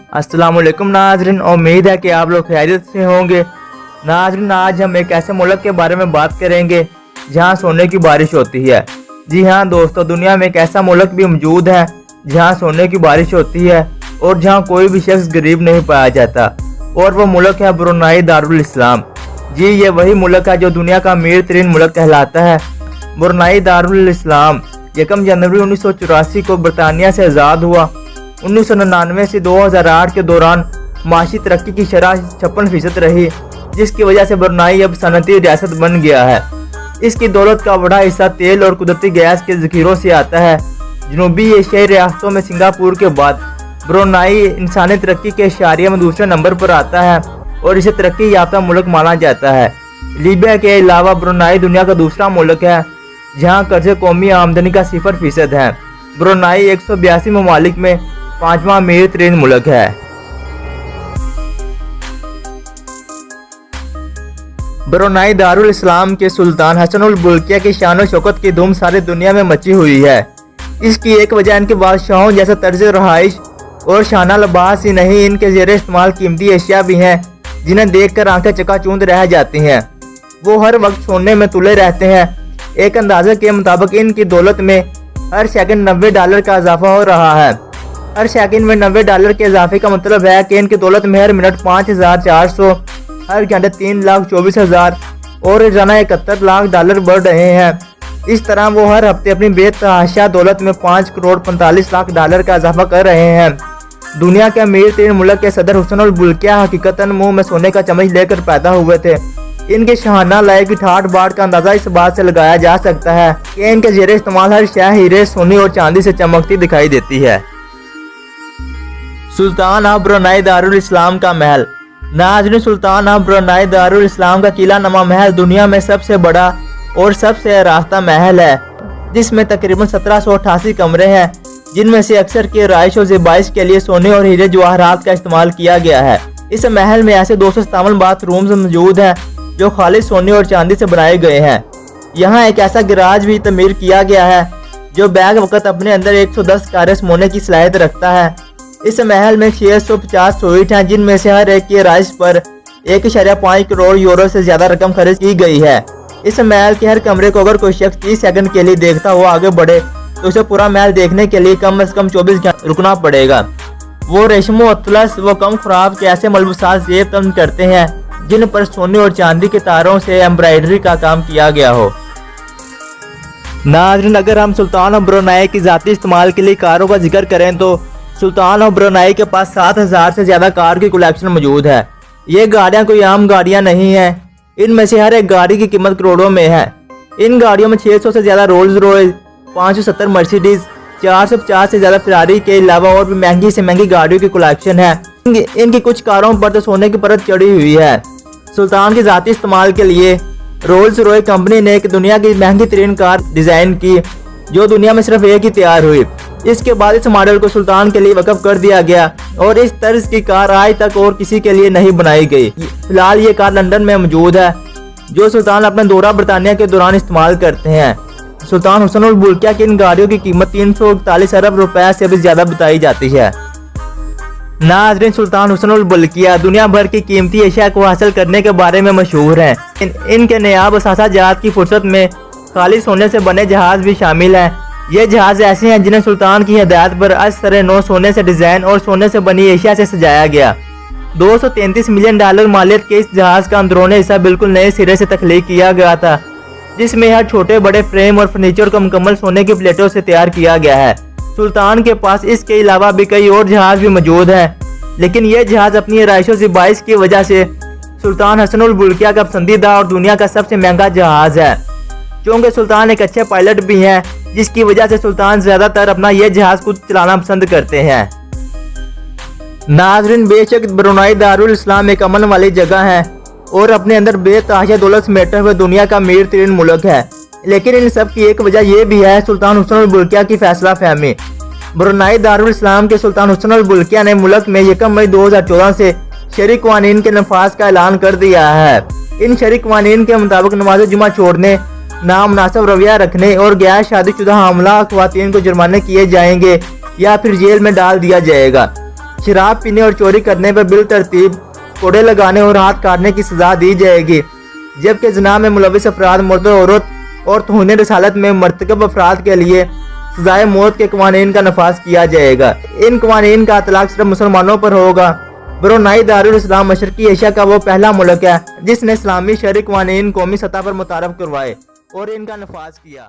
अस्सलाम वालेकुम नाज़रीन, उम्मीद है कि आप लोग खैरियत से होंगे। नाज़रीन, आज हम एक ऐसे मुल्क के बारे में बात करेंगे जहां सोने की बारिश होती है। जी हाँ दोस्तों, दुनिया में एक ऐसा मुल्क भी मौजूद है जहां सोने की बारिश होती है और जहां कोई भी शख्स गरीब नहीं पाया जाता, और वो मुल्क है ब्रुनाई दारुल इस्लाम। जी, ये वही मुल्क है जो दुनिया का अमीर तरीन मुल्क कहलाता है। ब्रुनाई दारुल इस्लाम 1 जनवरी 1984 को बरतानिया से आज़ाद हुआ। 1999 से 2008 के दौरान माशी तरक्की की शरह 56% रही, जिसकी वजह से ब्रुनाई अब सनती रियासत बन गया है। इसकी दौलत का बड़ा हिस्सा तेल और कुदरती गैस के ज़खीरों से आता है। जनूबी एशियाई रियासतों में सिंगापुर के बाद ब्रुनाई इंसानी तरक्की के इशारे में दूसरे नंबर पर आता है और इसे तरक्की याफ्ता मुल्क माना जाता है। लीबिया के अलावा ब्रुनाई दुनिया का दूसरा मुल्क है जहाँ कर्ज कौमी आमदनी का 0% है। ब्रुनाई 182 ममालिक में 5वां अमीर तरीन मुल्क है। ब्रुनाई दारुल इस्लाम के सुल्तान हसन अल बुल्किया की शान और शौकत की धूम सारी दुनिया में मची हुई है। इसकी एक वजह इनके बादशाहों जैसा तर्ज रहाइश और शाना लिबास ही नहीं, इनके ज़ेरे इस्तेमाल कीमती अशिया भी हैं जिन्हें देखकर आंखें चकाचौंध रह जाती हैं। वो हर वक्त सोने में तुले रहते हैं। एक अंदाजे के मुताबिक इनकी दौलत में हर सेकंड $90 का इजाफा हो रहा है। हर सेकंड में $90 के इजाफे का मतलब है कि इनकी दौलत में हर मिनट 5,400, हर घंटे 3,24,000 और रोजाना $71 लाख बढ़ रहे हैं। इस तरह वो हर हफ्ते अपनी बेतहाशा दौलत में $5,45 लाख का इजाफा कर रहे हैं। दुनिया के अमीर तरीन मुल्क के सदर हुसन अल बुल्किया हकीकतन मुंह में सोने का चम्मच लेकर पैदा हुए थे। इनके शाहाना लायक की ठाठ बाट का अंदाजा इस बात से लगाया जा सकता है कि इनके ज़ेरे इस्तेमाल हर शय हीरे, सोने और चांदी से चमकती दिखाई देती है। सुल्तान ऑफ ब्रुनाई दारुल इस्लाम का महल। नाज़रीन, सुल्तान ऑफ ब्रुनाई दारुल इस्लाम का किला नमा महल दुनिया में सबसे बड़ा और सबसे रास्ता महल है, जिसमें तकरीबन 1788 कमरे हैं, जिनमें से अक्सर की रहाइश और ज़िबाइश के लिए सोने और हीरे जवाहरात का इस्तेमाल किया गया है। इस महल में ऐसे 257 बाथरूम्स मौजूद हैं जो खालिस सोने और चांदी से बनाए गए हैं। यहाँ एक ऐसा गैराज भी तमीर किया गया है जो बैग वक्त अपने अंदर 110 कारस मोने की सलाहियत रखता है। इस महल में 650 सूइट हैं, जिनमें से हर एक की रहाइश पर 1.5 करोड़ यूरो से ज्यादा रकम खर्च की गई है। इस महल के हर कमरे को अगर कोई शख्स 30 सेकंड के लिए देखता हुआ आगे बढ़े तो उसे पूरा महल देखने के लिए कम से कम 24 घंटे रुकना पड़ेगा। वो रेशमो अतलस व कम खराब के ऐसे मलबूसात जेब तंग करते हैं जिन पर सोने और चांदी के तारों से एम्ब्रॉयडरी का काम किया गया हो। नाज़रीन, अगर हम सुल्तान ऑफ ब्रुनाई की ज़ाती इस्तेमाल के लिए कारों का जिक्र करें तो सुल्तान ऑफ ब्रुनाई के पास 7,000 से ज़्यादा कार की कलेक्शन मौजूद है। ये गाड़ियाँ कोई आम गाड़ियाँ नहीं हैं। इनमें से हर एक गाड़ी की कीमत करोड़ों में है। इन गाड़ियों में 600 से ज़्यादा रोल्स रॉयस, 570 मर्सिडीज, 450 से ज़्यादा फेरारी के अलावा और भी महंगी से महंगी गाड़ियों की कलेक्शन है। इनकी कुछ कारों पर तो सोने की परत चढ़ी हुई है। सुल्तान के ज़ाती इस्तेमाल के लिए रोल्स रॉयस कंपनी ने एक दुनिया की महंगी तरीन कार डिज़ाइन की, जो दुनिया में सिर्फ एक ही तैयार हुई। इसके बाद इस मॉडल को सुल्तान के लिए वक़्फ़ कर दिया गया और इस तर्ज की कार आज तक और किसी के लिए नहीं बनाई गई। फिलहाल ये कार लंदन में मौजूद है, जो सुल्तान अपने दौरा बरतानिया के दौरान इस्तेमाल करते हैं। सुल्तान हुसन अल बुल्किया की इन गाड़ियों की कीमत 341 अरब रुपए से भी ज्यादा बताई जाती है। नाज़रीन, सुल्तान हुसन अल बुल्किया दुनिया भर की कीमती अशिया को हासिल करने के बारे में मशहूर हैं। इनके नायाब असासा जहाज की फुर्सत में खाली सोने से बने जहाज भी शामिल हैं। ये जहाज ऐसे हैं जिन्हें सुल्तान की हिदायत पर असर नौ सोने से डिजाइन और सोने से बनी एशिया से सजाया गया। $233 मिलियन मालियत के इस जहाज का अंदरूनी हिस्सा बिल्कुल नए सिरे से तख्लीक किया गया था, जिसमें हर छोटे बड़े फ्रेम और फर्नीचर को मुकम्मल सोने की प्लेटों से तैयार किया गया है। सुल्तान के पास इसके अलावा भी कई और जहाज भी मौजूद हैं, लेकिन ये जहाज अपनी रहाइश और ज़िबाइश की वजह से सुल्तान हसन अल बुल्किया का पसंदीदा और दुनिया का सबसे महंगा जहाज है। क्योंकि सुल्तान एक अच्छे पायलट भी हैं, जिसकी वजह से सुल्तान ज्यादातर अपना ये जहाज खुद चलाना पसंद करते हैं। नाज़रीन, बेशक ब्रुनाई दारुल इस्लाम एक अमन वाली जगह है और अपने अंदर बेतहाशा दौलत समेटे हुए दुनिया का अमीर तरीन मुल्क है, लेकिन इन सब की एक वजह यह भी है सुल्तान हुसन अल बुल्किया की फैसला फहमी। ब्रुनाई दारुल इस्लाम के सुल्तान हुसन अल बुल्किया ने मुल्क में 1 मई 2014 से शरीक कवानीन के नफाज का ऐलान कर दिया है। इन शरीक कवानीन के मुताबिक नमाज जुमा छोड़ने, नामुनासिब रवैया रखने और गैर शादीशुदा हमला ख्वातीन को जुर्माने किए जाएंगे या फिर जेल में डाल दिया जाएगा। شراب پینے اور چوری کرنے پر بالترتیب کوڑے لگانے اور ہاتھ کاٹنے کی سزا دی جائے گی، جبکہ زنا میں ملوث افراد، مرد و عورت اور توہین رسالت میں مرتکب افراد کے لیے سزائے موت کے قوانین کا نفاذ کیا جائے گا۔ ان قوانین کا اطلاق صرف مسلمانوں پر ہوگا۔ برونائی دارالاسلام مشرقی ایشیا کا وہ پہلا ملک ہے جس نے اسلامی شرعی قوانین قومی سطح پر متعارف کروائے اور ان کا نفاذ کیا۔